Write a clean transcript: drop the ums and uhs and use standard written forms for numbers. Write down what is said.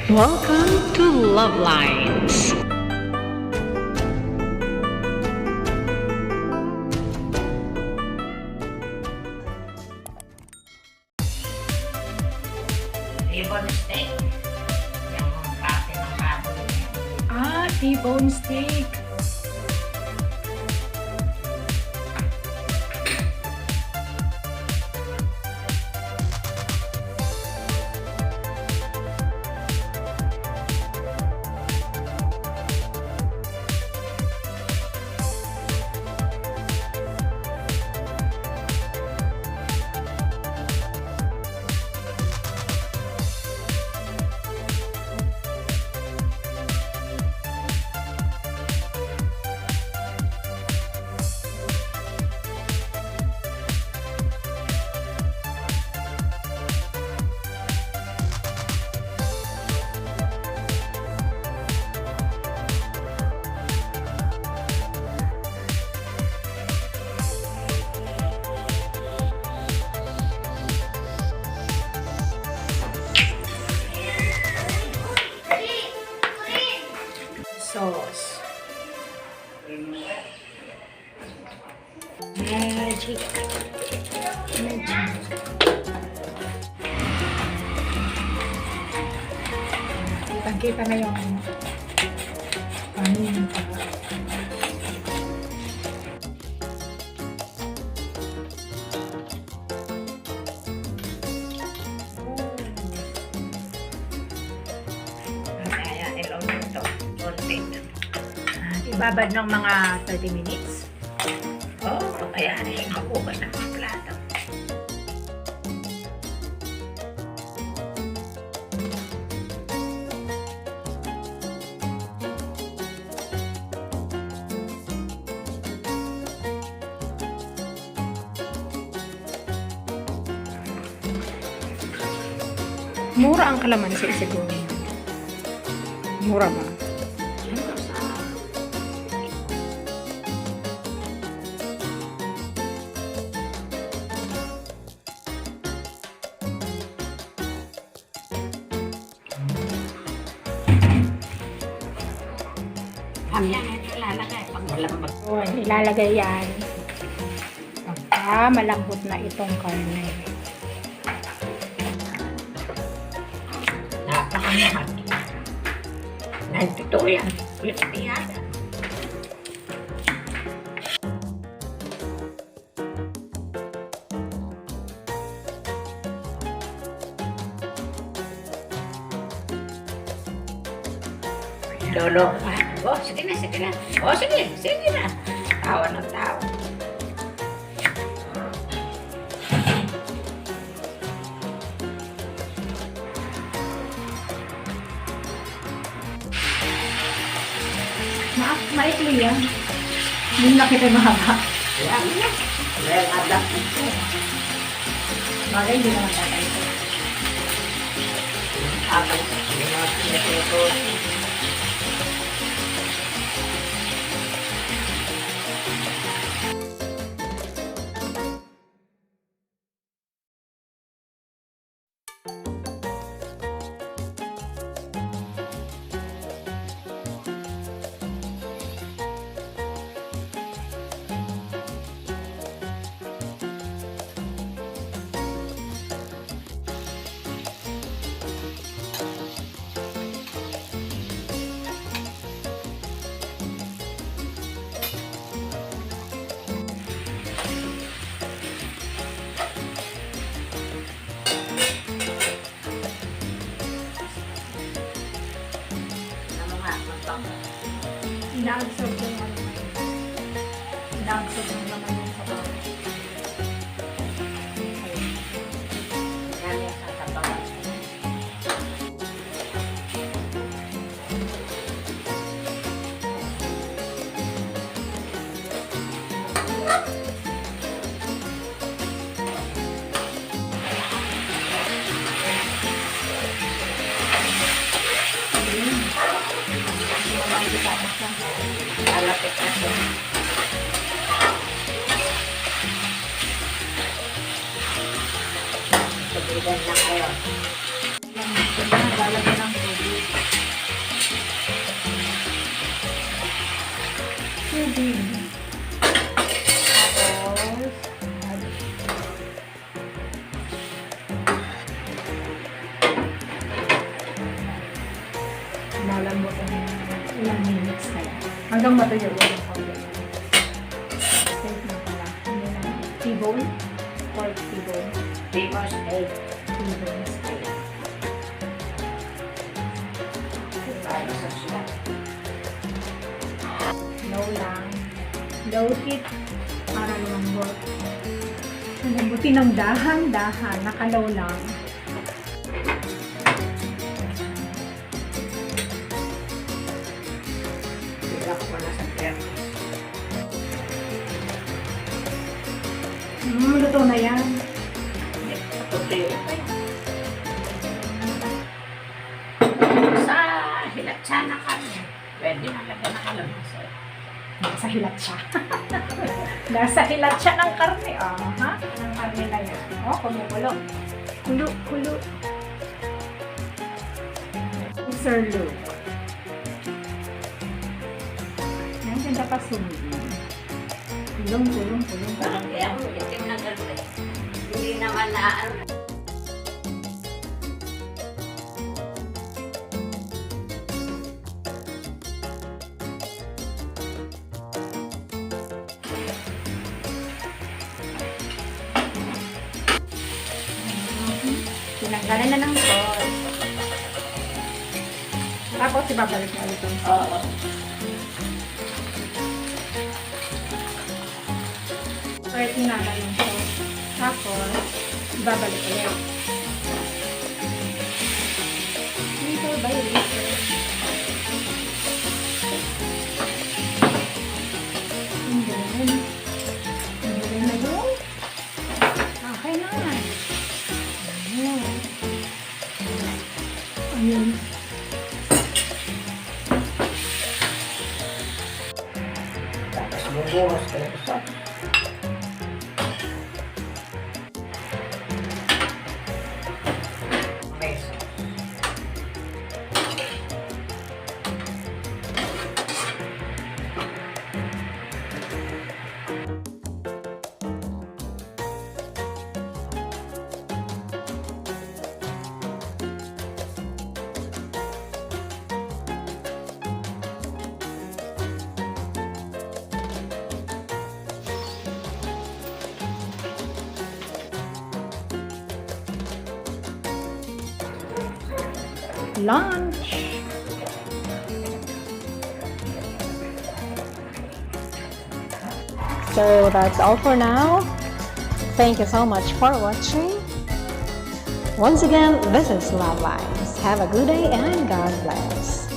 Welcome to LuvLiNes. T-bone steak. Yung parte ng baboy. T-bone steak. Sauce. Magic. Kitang-kita na yung paminta. Ibabad ng mga 30 minutes. Kaya makuha ng plato. Mura ang calamansi siguro. Mura ba? Yan ilalagay pag walang Ilalagay yan. Pagka malambot na itong karne. napakamahal. Nandito yan. Piyada. Lolo. Sige na, sige na. Sige na. Tawa ng tawa. Maikli yan. Hindi na kita mahaba. Yan na. Well, adak ito. Bagay, hindi naman tatay ito. Habang ito. Inaabsorb yung ano ngayon. Inaabsorb yung naman yung sabaw. Yan yung sasabawan. Alapit na siya. Sabihan na kayo. Lalagyan ng tubig. tubig. Tapos, malambot ang ilang minutes kaya. Hanggang matuyo yung konti. Steak na pala. Hindi na. T-bone? Pork T-bone. Famous egg. T-bone steak. Tayo sa siya. Low lang. Low heat para lumambot. Lambutin ng dahan-dahan. Nakalaw lang. Ilak mo na sa prep. Luto na yan. Tutuyo pa yan. Sa hilatsa na kami. Pwede na lagyan ng calamansi. Nasa hilat siya. Nasa hilat siya ng karne. Oh, ha? Ng karne na yan. Oh, kumukulo. Kulo, kulo. Sir Luke. Yan, ganda pa sumili. Tulong, tulong, tulong. Parang kaya ako itim na gano'n. Hindi naman na ano. Tinanggalan na ng sauce. Tapos ibabalik na ulit yung sauce. Oo. Or tinanggal yung sauce. Tapos, ibabalik ulit. Little by little. And then, na yun. Okay na. Ayan. Ayun. Tapos bubuhos ko yung sauce. May sauce. Lunch. So that's all for now. Thank you so much for watching. Once again, this is LuvLiNes. Have a good day and God bless.